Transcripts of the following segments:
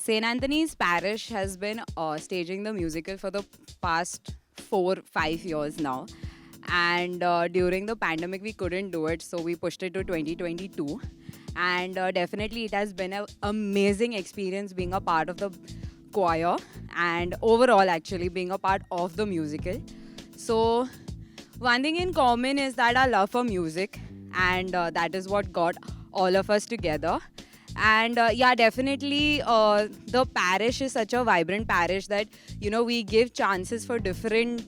St. Anthony's Parish has been staging the musical for the past 4-5 years now. And during the pandemic, we couldn't do it, so we pushed it to 2022. And definitely, it has been an amazing experience being a part of the choir and overall, actually, being a part of the musical. So, one thing in common is that our love for music, and that is what got all of us together. And yeah, definitely, the parish is such a vibrant parish that we give chances for different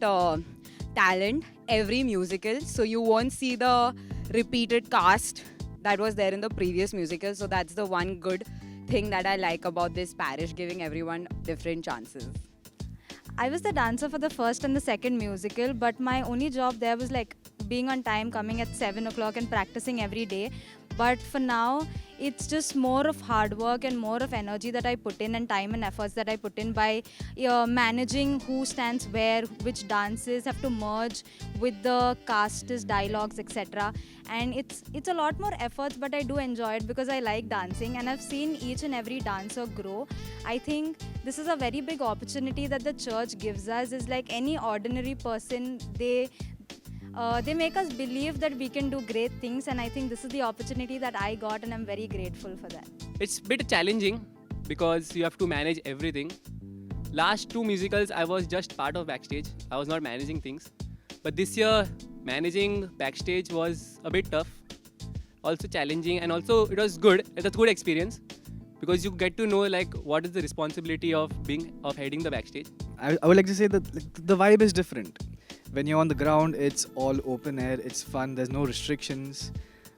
talent every musical. So you won't see the repeated cast that was there in the previous musical. So that's the one good thing that I like about this parish, giving everyone different chances. I was the dancer for the first and the second musical, but my only job there was like being on time, coming at 7 o'clock and practicing every day. But for now, it's just more of hard work and more of energy that I put in and time and efforts that I put in by managing who stands where, which dances have to merge with the cast's dialogues, etc. And it's a lot more efforts, but I do enjoy it because I like dancing and I've seen each and every dancer grow. I think this is a very big opportunity that the church gives us. Is like any ordinary person, they make us believe that we can do great things, and I think this is the opportunity that I got, and I'm very grateful for that. It's a bit challenging because you have to manage everything. Last two musicals, I was just part of backstage. I was not managing things. But this year, managing backstage was a bit tough, also challenging, and also it was good. It's a good experience because you get to know like what is the responsibility of heading the backstage. I would like to say that the vibe is different. When you're on the ground, it's all open air, it's fun, there's no restrictions.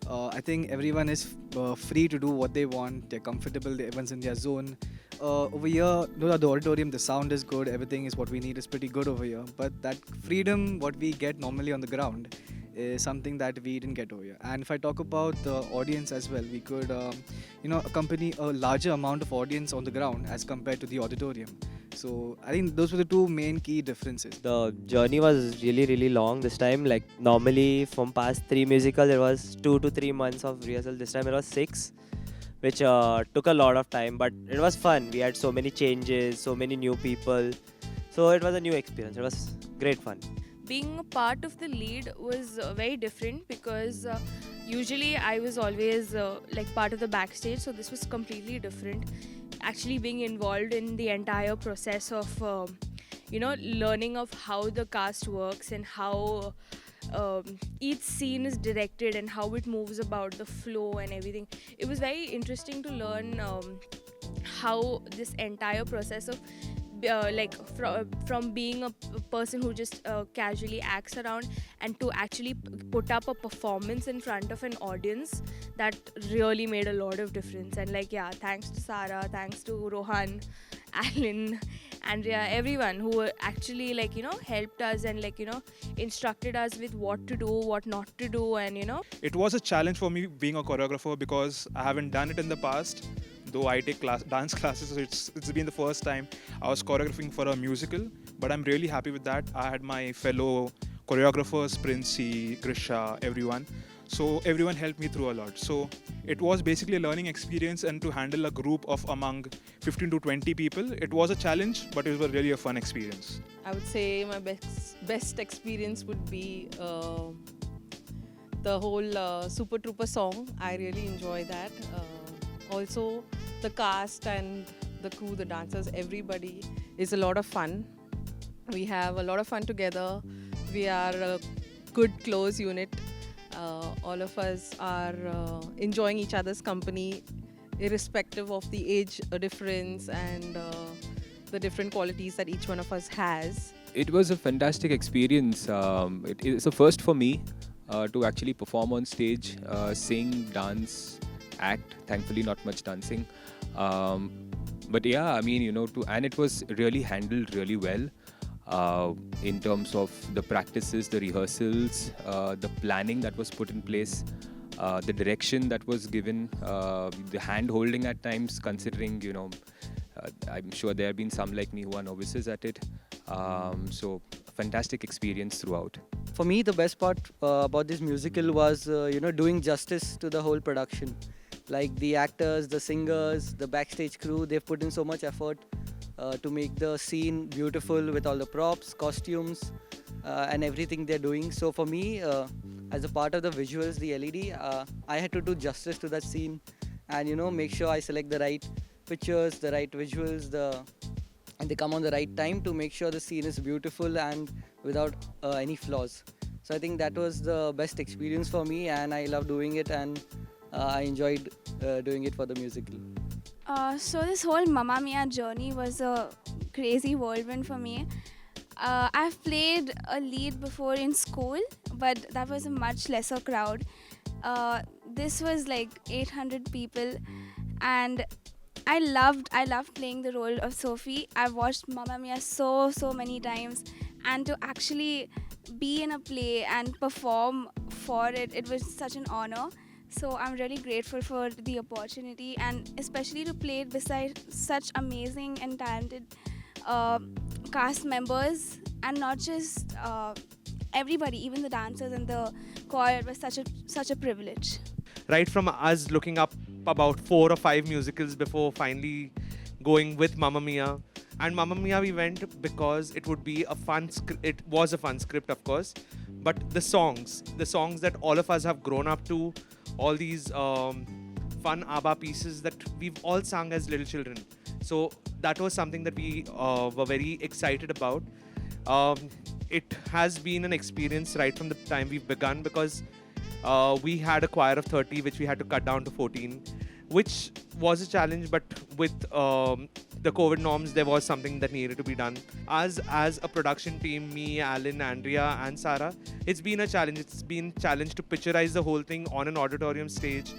I think everyone is free to do what they want, they're comfortable, everyone's in their zone. Over here, the auditorium, the sound is good, everything is what we need is pretty good over here. But that freedom, what we get normally on the ground, is something that we didn't get over here. And if I talk about the audience as well, we could accompany a larger amount of audience on the ground as compared to the auditorium. So I think those were the two main key differences. The journey was really long this time. Like normally from past 3 musicals it was 2 to 3 months of rehearsal. This time it was 6, which took a lot of time, but it was fun. We had so many changes, so many new people. So it was a new experience. It was great fun. Being a part of the lead was very different because usually I was always like part of the backstage, so this was completely different. Actually being involved in the entire process of learning of how the cast works and how each scene is directed and how it moves about the flow and everything. It was very interesting to learn how this entire process of from being a person who just casually acts around and to actually put up a performance in front of an audience, that really made a lot of difference. And thanks to Sarah, thanks to Rohan, Alan, Andrea, everyone who actually helped us and instructed us with what to do, what not to do. And it was a challenge for me being a choreographer because I haven't done it in the past. Though I take dance classes, so it's been the first time I was choreographing for a musical, but I'm really happy with that. I had my fellow choreographers, Princey, Grisha, everyone. So everyone helped me through a lot. So it was basically a learning experience, and to handle a group of among 15 to 20 people, it was a challenge, but it was really a fun experience. I would say my best experience would be the whole Super Trooper song. I really enjoy that. Also, the cast and the crew, the dancers, everybody is a lot of fun. We have a lot of fun together. We are a good, close unit. All of us are enjoying each other's company, irrespective of the age difference and the different qualities that each one of us has. It was a fantastic experience. It's a first for me to actually perform on stage, sing, dance, act. Thankfully not much dancing, but yeah, I mean, and it was really handled really well in terms of the practices, the rehearsals, the planning that was put in place, the direction that was given, the hand holding at times, considering I'm sure there have been some like me who are novices at it, so fantastic experience throughout. For me, the best part about this musical was doing justice to the whole production. Like the actors, the singers, the backstage crew, they've put in so much effort to make the scene beautiful with all the props, costumes, and everything they're doing. So for me, as a part of the visuals, the LED, I had to do justice to that scene, and make sure I select the right pictures, the right visuals, and they come on the right time to make sure the scene is beautiful and without any flaws. So I think that was the best experience for me, and I love doing it, and I enjoyed doing it for the musical. So this whole Mamma Mia journey was a crazy whirlwind for me. I've played a lead before in school, but that was a much lesser crowd. This was like 800 people, and I loved playing the role of Sophie. I've watched Mamma Mia so many times, and to actually be in a play and perform for it, it was such an honor. So I'm really grateful for the opportunity, and especially to play it beside such amazing and talented cast members, and not just everybody, even the dancers and the choir. It was such a privilege. Right from us looking up about 4 or 5 musicals before finally going with Mamma Mia. And Mamma Mia we went because it would be a fun it was a fun script, of course, but the songs that all of us have grown up to, all these fun ABBA pieces that we've all sung as little children. So that was something that we were very excited about. It has been an experience right from the time we've begun, because we had a choir of 30 which we had to cut down to 14, which was a challenge, but with the COVID norms, there was something that needed to be done. As a production team, me, Alan, Andrea, and Sarah, it's been a challenge. It's been a challenge to picturize the whole thing on an auditorium stage,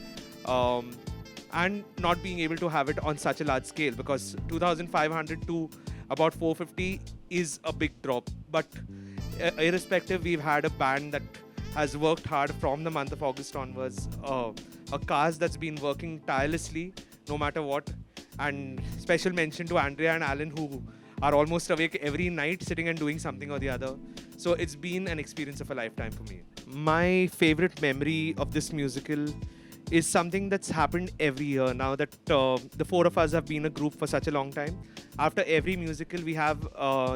and not being able to have it on such a large scale, because 2,500 to about 450 is a big drop. But irrespective, we've had a band that has worked hard from the month of August onwards, a cast that's been working tirelessly no matter what. And special mention to Andrea and Alan, who are almost awake every night sitting and doing something or the other. So it's been an experience of a lifetime for me. My favorite memory of this musical is something that's happened every year now that the 4 of us have been a group for such a long time. After every musical, we have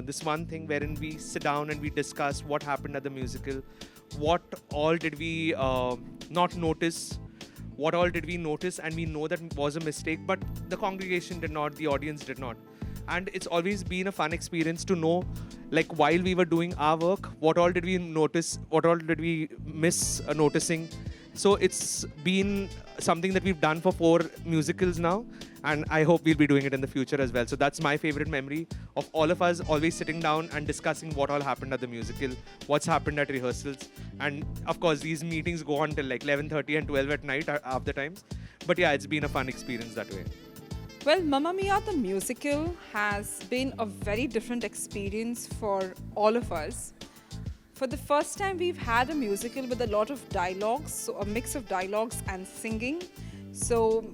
this one thing wherein we sit down and we discuss what happened at the musical, what all did we not notice, what all did we notice and we know that was a mistake, but the congregation did not, the audience did not. And it's always been a fun experience to know, like, while we were doing our work, what all did we notice, what all did we miss noticing. So it's been something that we've done for 4 musicals now, and I hope we'll be doing it in the future as well. So that's my favorite memory of all of us always sitting down and discussing what all happened at the musical, what's happened at rehearsals. And of course, these meetings go on till like 11:30 and 12 at night half the times. But yeah, it's been a fun experience that way. Well, Mamma Mia the musical has been a very different experience for all of us. For the first time, we've had a musical with a lot of dialogues, so a mix of dialogues and singing. So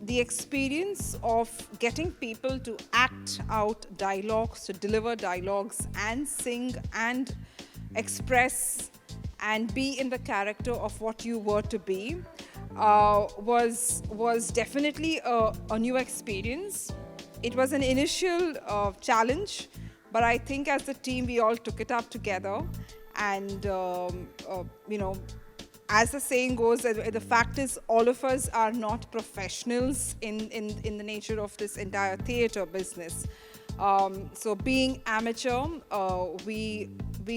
the experience of getting people to act out dialogues, to deliver dialogues and sing and express and be in the character of what you were to be was definitely a new experience. It was an initial challenge, but I think as a team we all took it up together, and as the saying goes, the fact is all of us are not professionals in the nature of this entire theatre business. So being amateur, we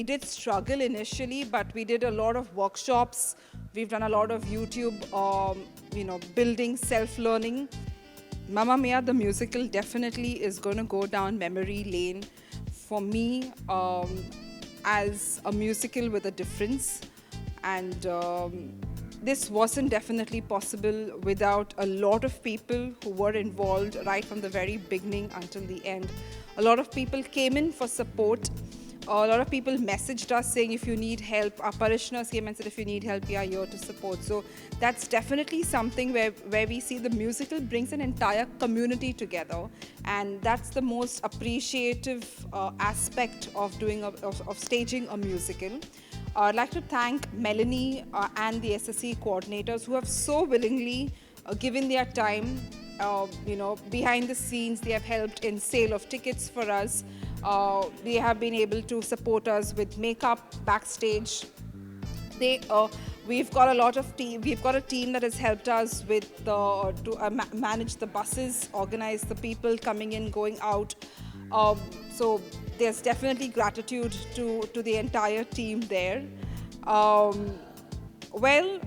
did struggle initially, but we did a lot of workshops. We've done a lot of YouTube, building, self-learning. Mamma Mia the musical definitely is going to go down memory lane for me as a musical with a difference. And this wasn't definitely possible without a lot of people who were involved right from the very beginning until the end. A lot of people came in for support. A lot of people messaged us saying, if you need help. Our parishioners came and said, if you need help, we are here to support. So that's definitely something where we see the musical brings an entire community together. And that's the most appreciative aspect of staging a musical. I'd like to thank Melanie and the SSC coordinators who have so willingly given their time. Behind the scenes, they have helped in sale of tickets for us. They have been able to support us with makeup backstage. We've got a lot of team. We've got a team that has helped us with to manage the buses, organize the people coming in, going out. So there's definitely gratitude to the entire team there. Well,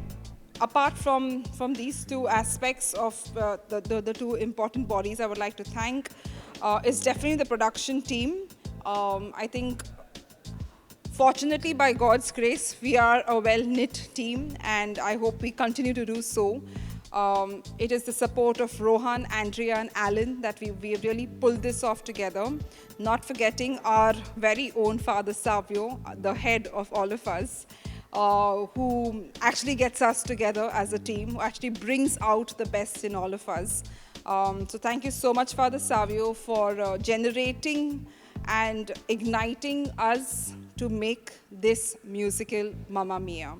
apart from these two aspects of the two important bodies, I would like to thank is definitely the production team. I think, fortunately, by God's grace, we are a well-knit team, and I hope we continue to do so. It is the support of Rohan, Andrea, and Alan that we have really pulled this off together. Not forgetting our very own Father Savio, the head of all of us, who actually gets us together as a team, who actually brings out the best in all of us. So thank you so much, Father Savio, for generating and igniting us to make this musical Mamma Mia.